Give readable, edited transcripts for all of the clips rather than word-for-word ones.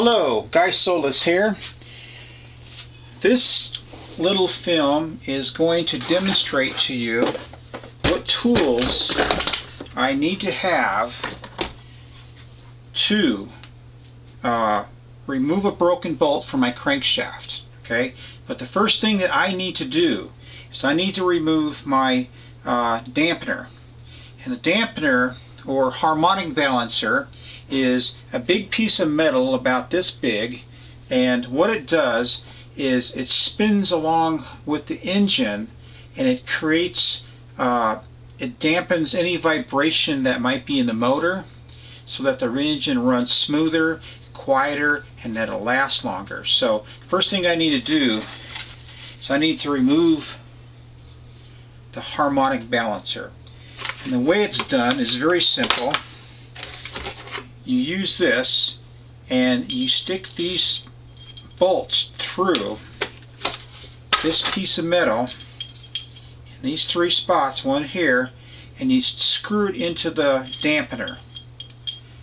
Hello, Guy Solis here. This little film is going to demonstrate to you what tools I need to have to remove a broken bolt from my crankshaft. Okay, but the first thing that I need to do is I need to remove my dampener. And the dampener, or harmonic balancer, is a big piece of metal about this big, and what it does is it spins along with the engine, and it creates it dampens any vibration that might be in the motor so that the engine runs smoother, quieter, and that it'll last longer. So first thing I need to do is I need to remove the harmonic balancer, and the way it's done is very simple. You use this and you stick these bolts through this piece of metal in these three spots, one here, and you screw it into the dampener.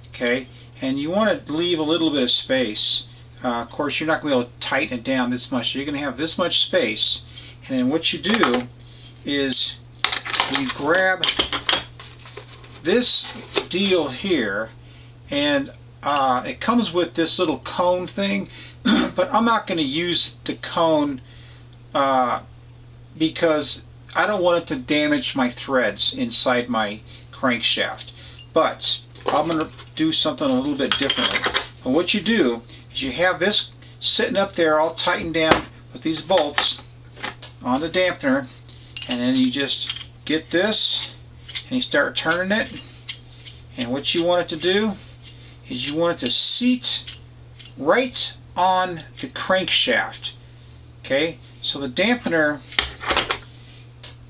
Okay, and you want to leave a little bit of space. Of course, you're not going to be able to tighten it down this much. You're going to have this much space, and then what you do is you grab this deal here, and it comes with this little cone thing, but I'm not going to use the cone because I don't want it to damage my threads inside my crankshaft. But I'm going to do something a little bit differently. And what you do is you have this sitting up there all tightened down with these bolts on the dampener, and then you just get this and you start turning it, and what you want it to do is you want it to seat right on the crankshaft. Okay, so the dampener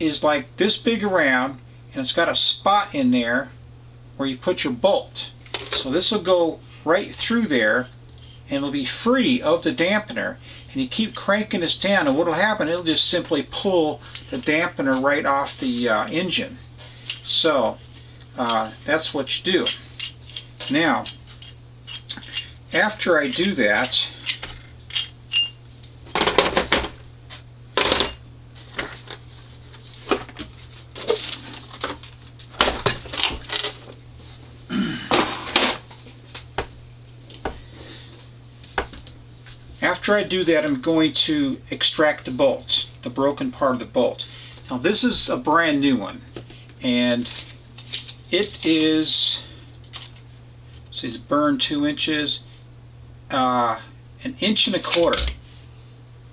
is like this big around, and it's got a spot in there where you put your bolt. So this will go right through there, and it'll be free of the dampener, and you keep cranking this down, and what will happen, it'll just simply pull the dampener right off the engine. So that's what you do. Now, after I do that, I'm going to extract the bolt, the broken part of the bolt. Now this is a brand new one, and it is, see, it's burned 2 inches, an inch and a quarter.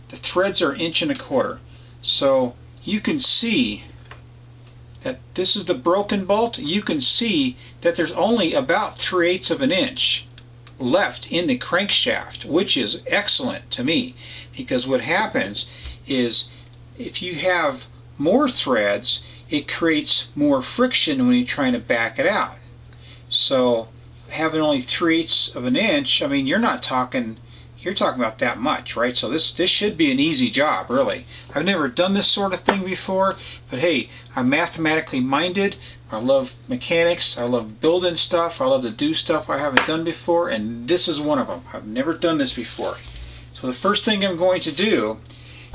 The threads are 1.25 inches. So you can see that this is the broken bolt. You can see that there's only about 3/8 of an inch left in the crankshaft, which is excellent to me, because what happens is if you have more threads, it creates more friction when you're trying to back it out. So having only 3/8 of an inch, I mean, you're talking about that much, right? So this should be an easy job, really. I've never done this sort of thing before, but hey, I'm mathematically minded. I love mechanics. I love building stuff. I love to do stuff I haven't done before, and this is one of them. I've never done this before. So the first thing I'm going to do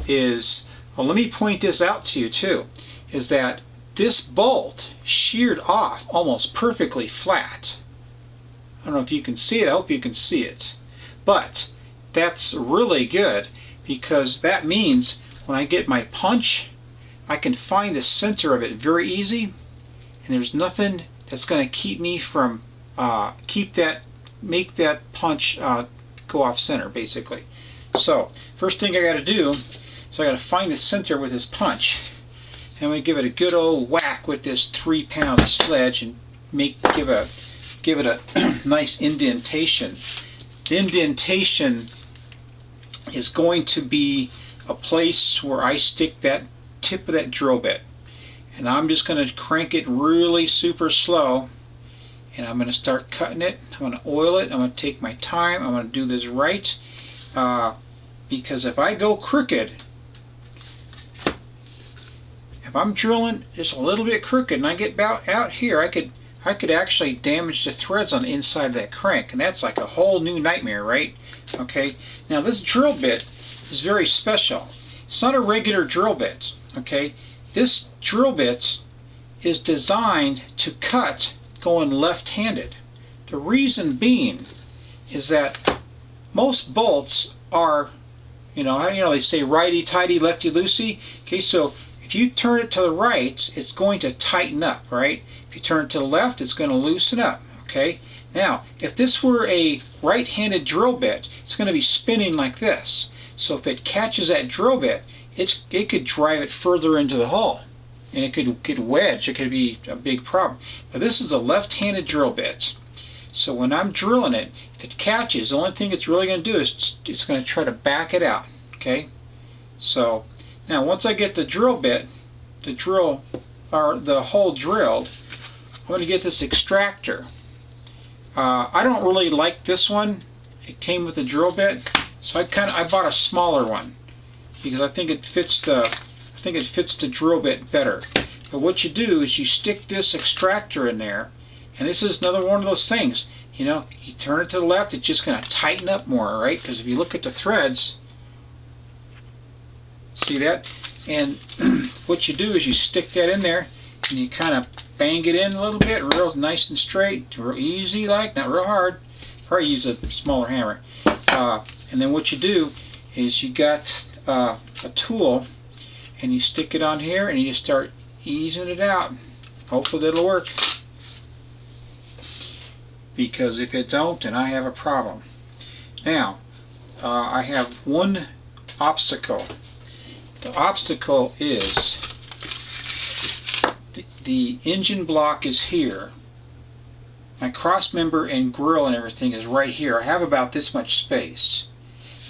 is, well, let me point this out to you too, is that this bolt sheared off almost perfectly flat. I don't know if you can see it. I hope you can see it. But that's really good, because that means when I get my punch, I can find the center of it very easy, and there's nothing that's going to keep me from make that punch go off center, basically. So first thing I got to do is I got to find the center with this punch, and I'm going to give it a good old whack with this 3-pound sledge and give it a nice indentation. The indentation is going to be a place where I stick that tip of that drill bit, and I'm just going to crank it really super slow, and I'm going to start cutting it. I'm going to oil it. I'm going to take my time. I'm going to do this right, because if I go crooked, if I'm drilling just a little bit crooked and I get about out here, I could I could actually damage the threads on the inside of that crank, and that's like a whole new nightmare, right? Okay, now this drill bit is very special. It's not a regular drill bit, okay? This drill bit is designed to cut going left-handed. The reason being is that most bolts are, they say righty, tighty, lefty, loosey. Okay, so if you turn it to the right, it's going to tighten up, right? If you turn it to the left, it's going to loosen up, okay? Now, if this were a right-handed drill bit, it's going to be spinning like this. So if it catches that drill bit, it could drive it further into the hole, and it could get wedged. It could be a big problem. But this is a left-handed drill bit. So when I'm drilling it, if it catches, the only thing it's really going to do is it's going to try to back it out, okay? So now once I get the drill bit, the hole drilled, I'm going to get this extractor. I don't really like this one. It came with a drill bit, so I bought a smaller one because I think it fits the drill bit better. But what you do is you stick this extractor in there, and this is another one of those things. You turn it to the left, it's just going to tighten up more, right? Because if you look at the threads, see that? And what you do is you stick that in there, and you kind of bang it in a little bit, real nice and straight, real easy, like, not real hard. Probably use a smaller hammer. And then what you do is you got a tool, and you stick it on here, and you just start easing it out. Hopefully that'll work. Because if it don't, then I have a problem. Now, I have one obstacle. The obstacle is the engine block is here. My cross member and grill and everything is right here. I have about this much space.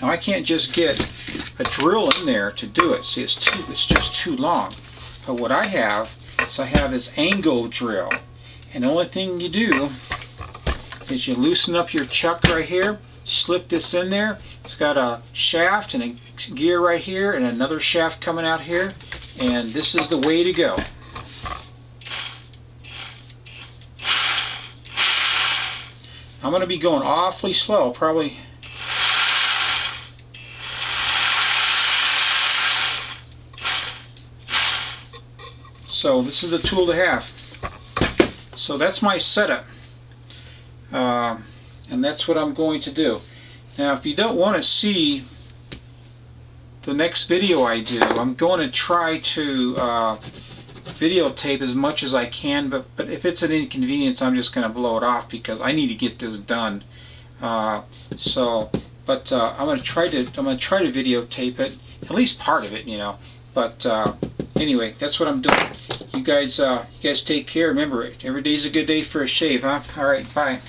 Now I can't just get a drill in there to do it. See, it's just too long. But what I have is I have this angle drill, and the only thing you do is you loosen up your chuck right here, slip this in there. It's got a shaft and a gear right here and another shaft coming out here, and this is the way to go. I'm going to be going awfully slow, probably. So this is the tool to have. So that's my setup. And that's what I'm going to do. Now if you don't want to see the next video I do, I'm going to try to videotape as much as I can, but if it's an inconvenience, I'm just going to blow it off because I need to get this done. I'm going to try to videotape it, at least part of it, But anyway, that's what I'm doing. You guys take care. Remember, every day's a good day for a shave, huh? All right, bye.